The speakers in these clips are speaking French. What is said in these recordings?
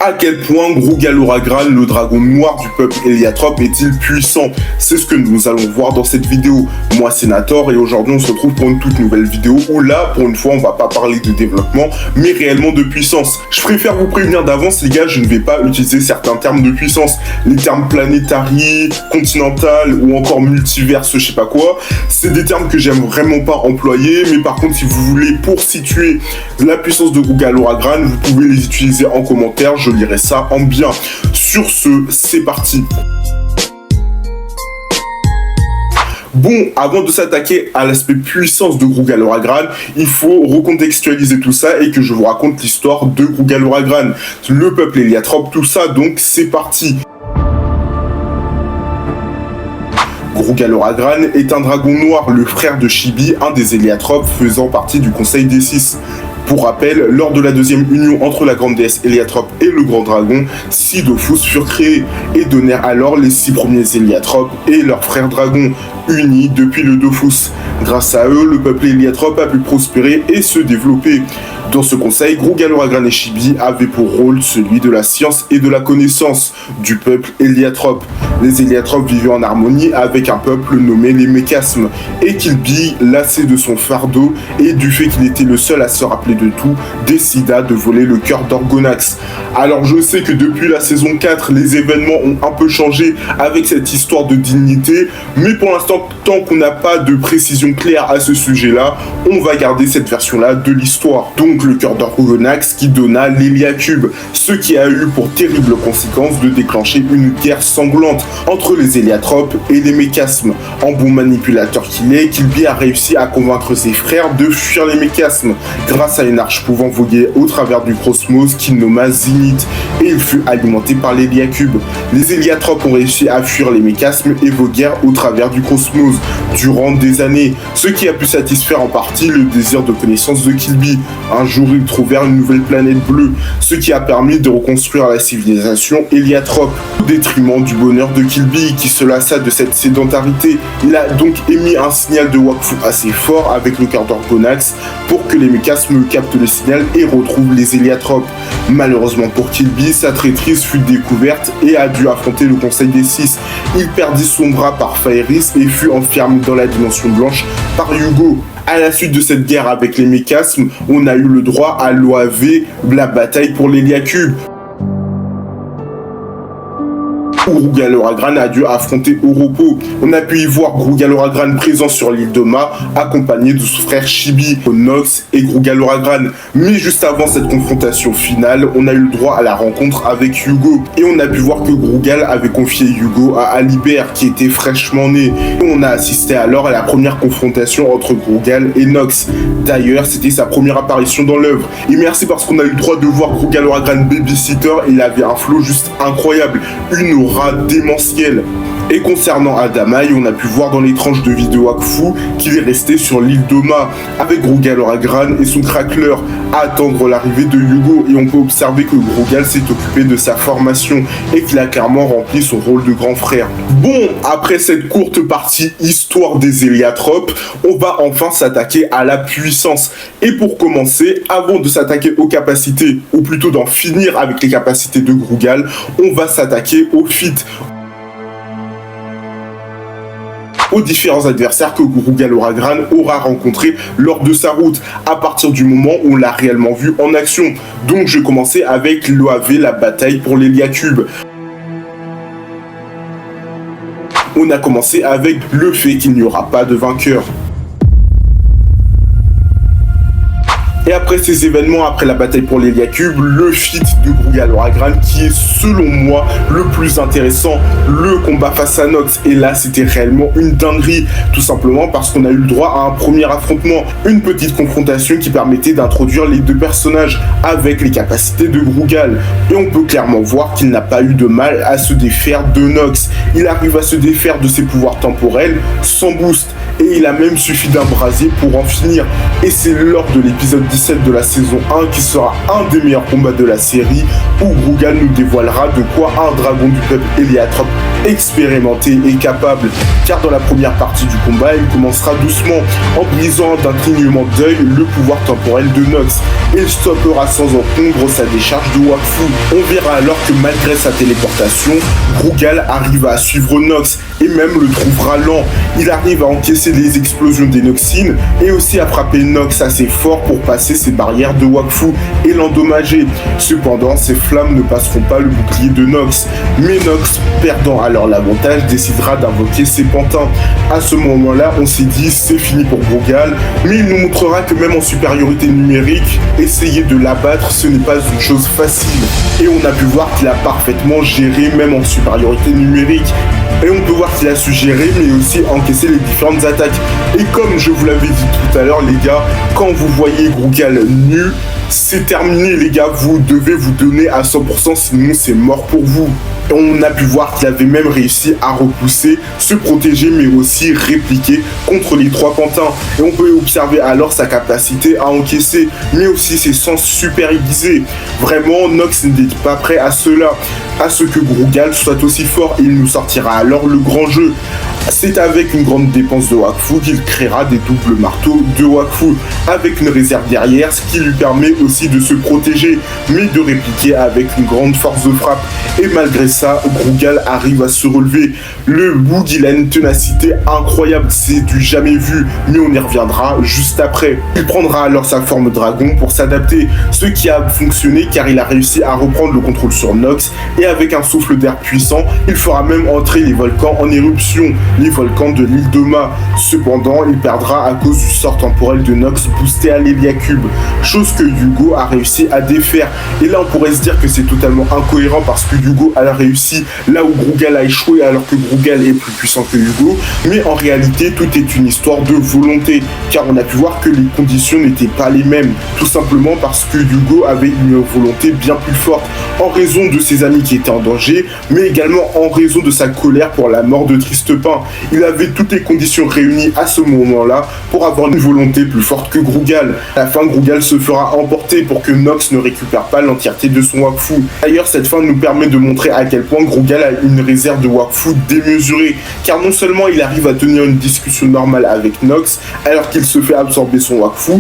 À quel point Grugal Oragran, le dragon noir du peuple Héliatrope, est-il puissant? C'est ce que nous allons voir dans cette vidéo. Moi c'est Nator et aujourd'hui on se retrouve pour une toute nouvelle vidéo où là, pour une fois, on va pas parler de développement, mais réellement de puissance. Je préfère vous prévenir d'avance les gars, je ne vais pas utiliser certains termes de puissance. Les termes planétari, continental ou encore multiverse, je sais pas quoi, c'est des termes que j'aime vraiment pas employer, mais par contre si vous voulez pour situer la puissance de Grugal Oragran, vous pouvez les utiliser en commentaire, je lirai ça en bien. Sur ce, c'est parti. Bon, avant de s'attaquer à l'aspect puissance de Grugal Oragran, il faut recontextualiser tout ça et que je vous raconte l'histoire de Grugal Oragran, le peuple Héliatrope, tout ça, donc c'est parti. Grugal Oragran est un dragon noir, le frère de Chibi, un des Héliatropes faisant partie du Conseil des Six. Pour rappel, lors de la deuxième union entre la grande déesse Héliatrope et le grand dragon, 6 Dofus furent créés et donnèrent alors les 6 premiers Héliatropes et leurs frères dragons, unis depuis le Dofus. Grâce à eux, le peuple Héliatrope a pu prospérer et se développer. Dans ce conseil, Grugal Oragran et Chibi avaient pour rôle celui de la science et de la connaissance du peuple Héliatrope. Les Héliatropes vivaient en harmonie avec un peuple nommé les Mécasmes, et Kilby, lassé de son fardeau et du fait qu'il était le seul à se rappeler de tout, décida de voler le cœur d'Orgonax. Alors je sais que depuis la saison 4, les événements ont un peu changé avec cette histoire de dignité, mais pour l'instant, tant qu'on n'a pas de précision claire à ce sujet-là, on va garder cette version-là de l'histoire. Donc le cœur d'Orgonax qui donna l'Héliacube, ce qui a eu pour terrible conséquence de déclencher une guerre sanglante entre les Héliatropes et les Mécasmes. En bon manipulateur qu'il est, Kilby a réussi à convaincre ses frères de fuir les Mécasmes, grâce à une arche pouvant voguer au travers du cosmos qu'il nomma Zenith, et il fut alimenté par l'Héliacube. Les Héliatropes ont réussi à fuir les Mécasmes et voguèrent au travers du cosmos durant des années, ce qui a pu satisfaire en partie le désir de connaissance de Kilby. Un jour, ils trouvèrent une nouvelle planète bleue, ce qui a permis de reconstruire la civilisation Héliatrope, au détriment du bonheur de Kilby, qui se lassa de cette sédentarité. Il a donc émis un signal de Wakfu assez fort avec le cœur d'Orgonax pour que les Mécasmes captent le signal et retrouvent les Héliatropes. Malheureusement pour Kilby, sa traîtrise fut découverte et a dû affronter le Conseil des Six. Il perdit son bras par Phaeris et fut enfermé dans la dimension blanche par Hugo. À la suite de cette guerre avec les Mécasmes, on a eu le droit à l'OAV, la bataille pour l'Héliacube, où Grugal Oragran a dû affronter Oropo. On a pu y voir Grugal Oragran présent sur l'île Doma, accompagné de son frère Chibi, Nox et Grugal Oragran. Mais juste avant cette confrontation finale, on a eu le droit à la rencontre avec Hugo. Et on a pu voir que Grugal avait confié Hugo à Alibert, qui était fraîchement né. Et on a assisté alors à la première confrontation entre Grugal et Nox. D'ailleurs, c'était sa première apparition dans l'œuvre. Et merci parce qu'on a eu le droit de voir Grugal Oragran babysitter, il avait un flow juste incroyable, une aura démentiel. Et concernant Adamai, on a pu voir dans les tranches de vidéo Wakfu qu'il est resté sur l'île Doma avec Grugal Oragran et son crackler à attendre l'arrivée de Hugo, et on peut observer que Grugal s'est occupé de sa formation et qu'il a clairement rempli son rôle de grand frère. Bon, après cette courte partie histoire des Héliatropes, on va enfin s'attaquer à la puissance. Et pour commencer, avant de s'attaquer aux capacités, ou plutôt d'en finir avec les capacités de Grugal, on va s'attaquer au feat, aux différents adversaires que Grugal Oragran aura rencontrés lors de sa route, à partir du moment où on l'a réellement vu en action. Donc je vais commencer avec l'OAV, la bataille pour l'Héliacube. On a commencé avec le fait qu'il n'y aura pas de vainqueur. Et après ces événements, après la bataille pour l'Héliacube, le feat de Grugal Oragran qui est selon moi le plus intéressant, le combat face à Nox. Et là c'était réellement une dinguerie, tout simplement parce qu'on a eu le droit à un premier affrontement, une petite confrontation qui permettait d'introduire les deux personnages avec les capacités de Grugal. Et on peut clairement voir qu'il n'a pas eu de mal à se défaire de Nox. Il arrive à se défaire de ses pouvoirs temporels sans boost, et il a même suffi d'un brasier pour en finir. Et c'est lors de l'épisode 17 de la saison 1 qui sera un des meilleurs combats de la série où Grugal nous dévoilera de quoi un dragon du peuple héliatrope expérimenté et capable. Car dans la première partie du combat, il commencera doucement en brisant d'un clignement d'œil le pouvoir temporel de Nox. Il stoppera sans encombre sa décharge de Wakfu. On verra alors que malgré sa téléportation, Grugal arrive à suivre Nox et même le trouvera lent. Il arrive à encaisser les explosions des Noxines et aussi à frapper Nox assez fort pour passer ses barrières de Wakfu et l'endommager. Cependant, ces flammes ne passeront pas le bouclier de Nox. Mais Nox, perdant alors l'avantage, décidera d'invoquer ses pantins. À ce moment-là, on s'est dit c'est fini pour Grugal, mais il nous montrera que même en supériorité numérique, essayer de l'abattre, ce n'est pas une chose facile. Et on a pu voir qu'il a parfaitement géré même en supériorité numérique. Et on peut voir qu'il a su gérer, mais aussi encaisser les différentes attaques. Et comme je vous l'avais dit tout à l'heure, les gars, quand vous voyez Grugal nu, c'est terminé, les gars. Vous devez vous donner à 100%, sinon c'est mort pour vous. Et on a pu voir qu'il avait même réussi à repousser, se protéger, mais aussi répliquer contre les 3 pantins. Et on peut observer alors sa capacité à encaisser, mais aussi ses sens super aiguisés. Vraiment, Nox n'était pas prêt à cela, à ce que Grugal soit aussi fort. Il nous sortira alors le grand jeu. C'est avec une grande dépense de Wakfu qu'il créera des doubles marteaux de Wakfu, avec une réserve derrière, ce qui lui permet aussi de se protéger, mais de répliquer avec une grande force de frappe. Et malgré ça, Grugal arrive à se relever. Le bug, il a une ténacité incroyable, c'est du jamais vu, mais on y reviendra juste après. Il prendra alors sa forme dragon pour s'adapter, ce qui a fonctionné car il a réussi à reprendre le contrôle sur Nox, et avec un souffle d'air puissant, il fera même entrer les volcans en éruption, les volcans de l'île Doma. Cependant, il perdra à cause du sort temporel de Nox boosté à l'Héliacube, chose que Hugo a réussi à défaire. Et là, on pourrait se dire que c'est totalement incohérent parce que Hugo a réussi là où Grugal a échoué alors que Grugal est plus puissant que Hugo. Mais en réalité, tout est une histoire de volonté, car on a pu voir que les conditions n'étaient pas les mêmes, tout simplement parce que Hugo avait une volonté bien plus forte en raison de ses amis qui étaient en danger, mais également en raison de sa colère pour la mort de Tristepin. Il avait toutes les conditions réunies à ce moment-là pour avoir une volonté plus forte que Grugal. À la fin, Grugal se fera emporter pour que Nox ne récupère pas l'entièreté de son Wakfu. D'ailleurs, cette fin nous permet de montrer à quel point Grugal a une réserve de Wakfu démesurée, car non seulement il arrive à tenir une discussion normale avec Nox alors qu'il se fait absorber son Wakfu,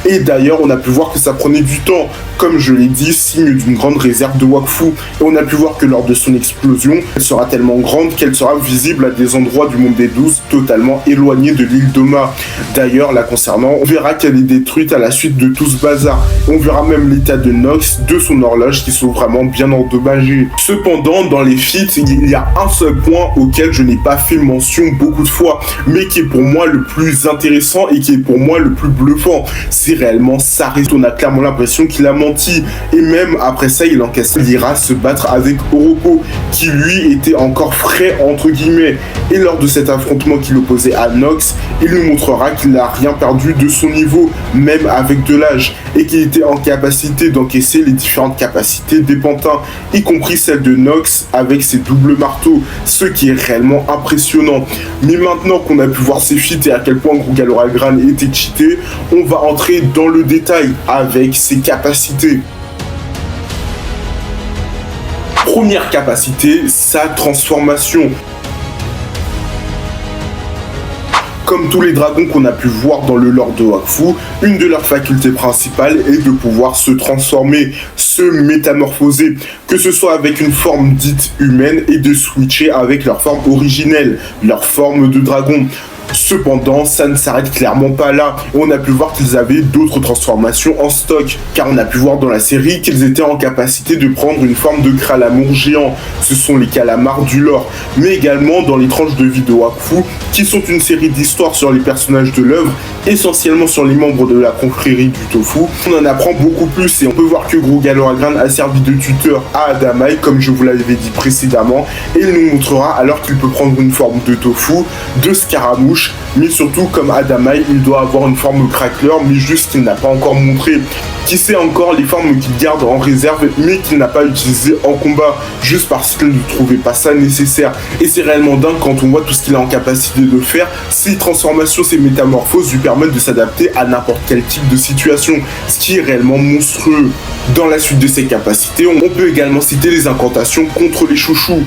et d'ailleurs on a pu voir que ça prenait du temps, comme je l'ai dit, signe d'une grande réserve de Wakfu. Et on a pu voir que lors de son explosion, elle sera tellement grande qu'elle sera visible à des endroits du monde des 12 totalement éloignés de l'île Doma. D'ailleurs, la concernant, on verra qu'elle est détruite à la suite de tout ce bazar. On verra même l'état de Nox, de son horloge qui sont vraiment bien endommagés. Cependant, dans les feats, il y a un seul point auquel je n'ai pas fait mention beaucoup de fois, mais qui est pour moi le plus intéressant et qui est pour moi le plus bluffant. C'est réellement Saris. On a clairement l'impression qu'il a menti. Et même après ça, il encaisse. Il ira se battre avec Oroco, qui lui était encore frais entre guillemets. Et lors de cet affrontement qu'il opposait à Nox, il nous montrera qu'il n'a rien perdu de son niveau, même avec de l'âge, et qu'il était en capacité d'encaisser les différentes capacités des pantins, y compris celle de Nox avec ses doubles marteaux, ce qui est réellement impressionnant. Mais maintenant qu'on a pu voir ses feats et à quel point Grugal Oragran était cheaté, on va entrer dans le détail avec ses capacités. Première capacité, sa transformation. Comme tous les dragons qu'on a pu voir dans le lore de Wakfu, une de leurs facultés principales est de pouvoir se transformer, se métamorphoser, que ce soit avec une forme dite humaine et de switcher avec leur forme originelle, leur forme de dragon. Cependant, ça ne s'arrête clairement pas là. On a pu voir qu'ils avaient d'autres transformations en stock, car on a pu voir dans la série qu'ils étaient en capacité de prendre une forme de Kralamour géant. Ce sont les calamars du lore, mais également dans les tranches de vie de Wakfu, qui sont une série d'histoires sur les personnages de l'œuvre, essentiellement sur les membres de la confrérie du tofu. On en apprend beaucoup plus et on peut voir que Grugal Oragran a servi de tuteur à Adamai, comme je vous l'avais dit précédemment, et il nous montrera alors qu'il peut prendre une forme de tofu, de scaramouche bouche, mais surtout comme Adamai, il doit avoir une forme crackler, mais juste qu'il n'a pas encore montré. Qui sait encore les formes qu'il garde en réserve, mais qu'il n'a pas utilisé en combat, juste parce qu'il ne trouvait pas ça nécessaire. Et c'est réellement dingue quand on voit tout ce qu'il a en capacité de faire. Ses transformations, ses métamorphoses lui permettent de s'adapter à n'importe quel type de situation, ce qui est réellement monstrueux. Dans la suite de ses capacités, on peut également citer les incantations contre les chouchous.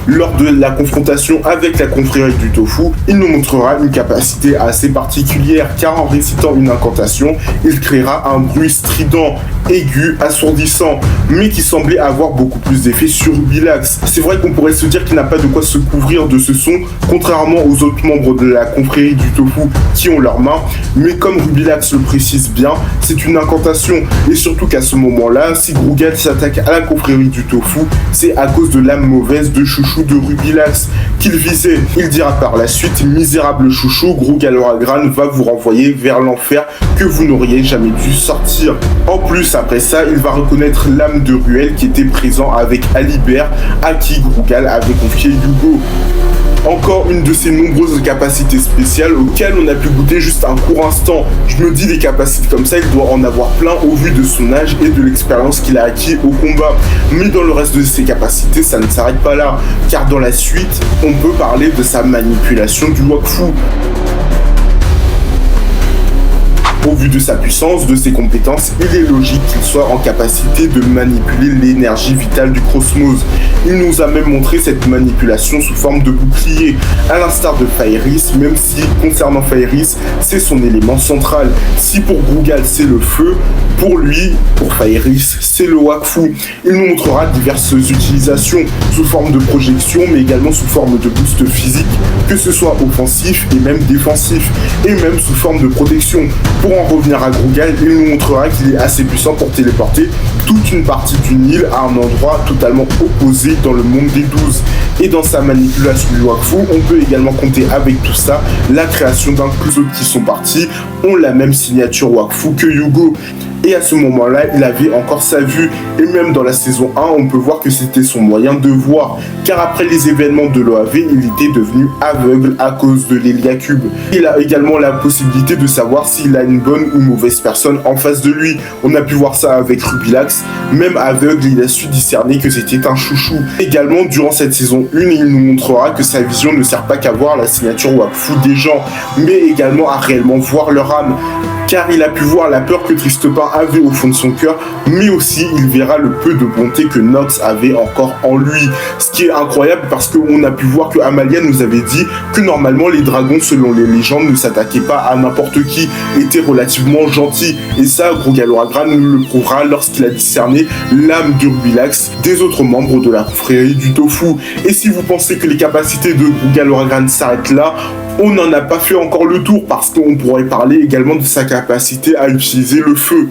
Lors de la confrontation avec la confrérie du tofu, il nous montrera une capacité assez particulière car en récitant une incantation, il créera un bruit strident, aigu, assourdissant, mais qui semblait avoir beaucoup plus d'effet sur Rubilax. C'est vrai qu'on pourrait se dire qu'il n'a pas de quoi se couvrir de ce son, contrairement aux autres membres de la confrérie du tofu qui ont leurs mains, mais comme Rubilax le précise bien, c'est une incantation, et surtout qu'à ce moment-là, si Grugal s'attaque à la confrérie du tofu, c'est à cause de l'âme mauvaise de Chouchou de Rubilax qu'il visait. Il dira par la suite: misérable Chouchou, Grugal Oragran va vous renvoyer vers l'enfer que vous n'auriez jamais dû sortir. En plus, après ça, il va reconnaître l'âme de Ruel qui était présent avec Alibert, à qui Grugal avait confié Yugo. Encore une de ces nombreuses capacités spéciales auxquelles on a pu goûter juste un court instant. Je me dis, des capacités comme ça, il doit en avoir plein au vu de son âge et de l'expérience qu'il a acquis au combat. Mais dans le reste de ses capacités, ça ne s'arrête pas là, car dans la suite, on peut parler de sa manipulation du Wakfu. Au vu de sa puissance, de ses compétences, il est logique qu'il soit en capacité de manipuler l'énergie vitale du cosmos. Il nous a même montré cette manipulation sous forme de bouclier, à l'instar de Fairis, même si, concernant Fairis, c'est son élément central. Si pour Grugal c'est le feu, pour lui, pour Fairis, c'est le Wakfu. Il nous montrera diverses utilisations, sous forme de projection, mais également sous forme de boost physique, que ce soit offensif et même défensif, et même sous forme de protection. Pour en revenir à Grugal, il nous montrera qu'il est assez puissant pour téléporter toute une partie d'une île à un endroit totalement opposé dans le monde des 12. Et dans sa manipulation du Wakfu, on peut également compter avec tout ça la création d'un que autres qui sont partis ont la même signature Wakfu que Yugo. Et à ce moment-là, il avait encore sa vue. Et même dans la saison 1, on peut voir que c'était son moyen de voir. Car après les événements de l'OAV, il était devenu aveugle à cause de l'Héliacube. Il a également la possibilité de savoir s'il a une bonne ou mauvaise personne en face de lui. On a pu voir ça avec Rubilax. Même aveugle, il a su discerner que c'était un chouchou. Également, durant cette saison 1, il nous montrera que sa vision ne sert pas qu'à voir la signature Wakfu des gens, mais également à réellement voir leur âme. Car il a pu voir la peur que Tristepin avait au fond de son cœur, mais aussi il verra le peu de bonté que Nox avait encore en lui. Ce qui est incroyable parce qu'on a pu voir que Amalia nous avait dit que normalement les dragons, selon les légendes, ne s'attaquaient pas à n'importe qui, étaient relativement gentils. Et ça, Grugal Oragran nous le prouvera lorsqu'il a discerné l'âme de Rubilax des autres membres de la confrérie du tofu. Et si vous pensez que les capacités de Grugal Oragran s'arrêtent là, on n'en a pas fait encore le tour parce qu'on pourrait parler également de sa capacité à utiliser le feu.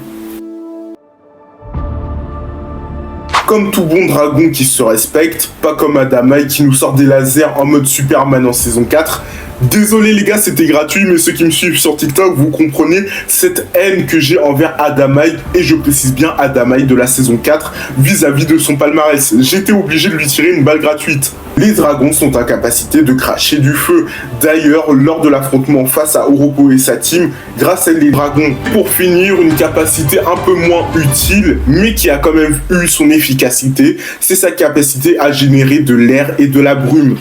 Comme tout bon dragon qui se respecte, pas comme Adamai qui nous sort des lasers en mode Superman en saison 4. Désolé les gars, c'était gratuit, mais ceux qui me suivent sur TikTok, vous comprenez cette haine que j'ai envers Adamai, et je précise bien Adamai de la saison 4, vis-à-vis de son palmarès. J'étais obligé de lui tirer une balle gratuite. Les dragons sont en capacité de cracher du feu. D'ailleurs, lors de l'affrontement face à Oropo et sa team, grâce à les dragons, pour finir, une capacité un peu moins utile, mais qui a quand même eu son efficacité, c'est sa capacité à générer de l'air et de la brume.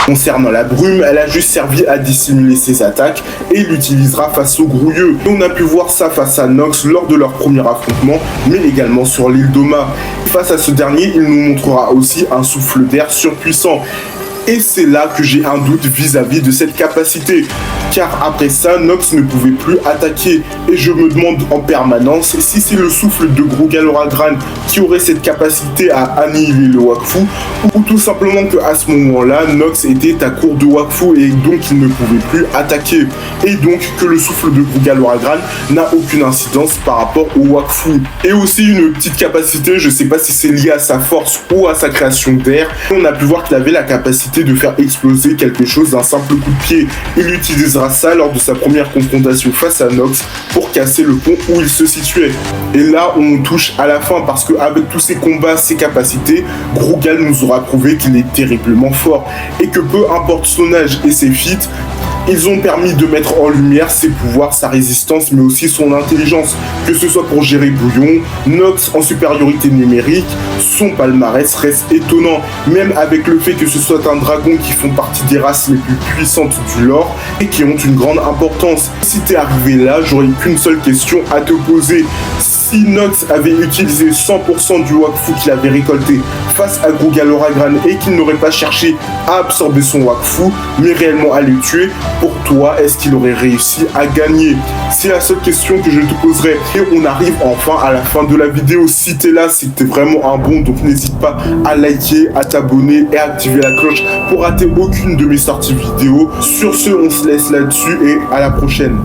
Concernant la brume, elle a juste servi à dissimuler ses attaques et l'utilisera face aux grouilleux. On a pu voir ça face à Nox lors de leur premier affrontement, mais également sur l'île d'Oma. Face à ce dernier, il nous montrera aussi un souffle d'air surpuissant. Et c'est là que j'ai un doute vis-à-vis de cette capacité. Car après ça, Nox ne pouvait plus attaquer. Et je me demande en permanence si c'est le souffle de Grugal Oragran qui aurait cette capacité à annihiler le Wakfu, ou tout simplement qu'à ce moment-là, Nox était à court de Wakfu et donc il ne pouvait plus attaquer. Et donc que le souffle de Grugal Oragran n'a aucune incidence par rapport au Wakfu. Et aussi une petite capacité, je sais pas si c'est lié à sa force ou à sa création d'air. On a pu voir qu'il avait la capacité capacité de faire exploser quelque chose d'un simple coup de pied. Il utilisera ça lors de sa première confrontation face à Nox pour casser le pont où il se situait. Et là, on touche à la fin parce qu'avec tous ses combats, ses capacités, Grugal nous aura prouvé qu'il est terriblement fort et que peu importe son âge et ses feats, ils ont permis de mettre en lumière ses pouvoirs, sa résistance, mais aussi son intelligence, que ce soit pour gérer Bouillon, Nox en supériorité numérique, son palmarès reste étonnant, même avec le fait que ce soit un dragon qui font partie des races les plus puissantes du lore et qui ont une grande importance. Si t'es arrivé là, j'aurais qu'une seule question à te poser. Si Nox avait utilisé 100% du Wakfu qu'il avait récolté face à Grugal Oragran et qu'il n'aurait pas cherché à absorber son Wakfu, mais réellement à le tuer, pour toi, est-ce qu'il aurait réussi à gagner? C'est la seule question que je te poserai. Et on arrive enfin à la fin de la vidéo. Si t'es là, c'est que t'es vraiment un bon, donc n'hésite pas à liker, à t'abonner et à activer la cloche pour rater aucune de mes sorties vidéo. Sur ce, on se laisse là-dessus et à la prochaine.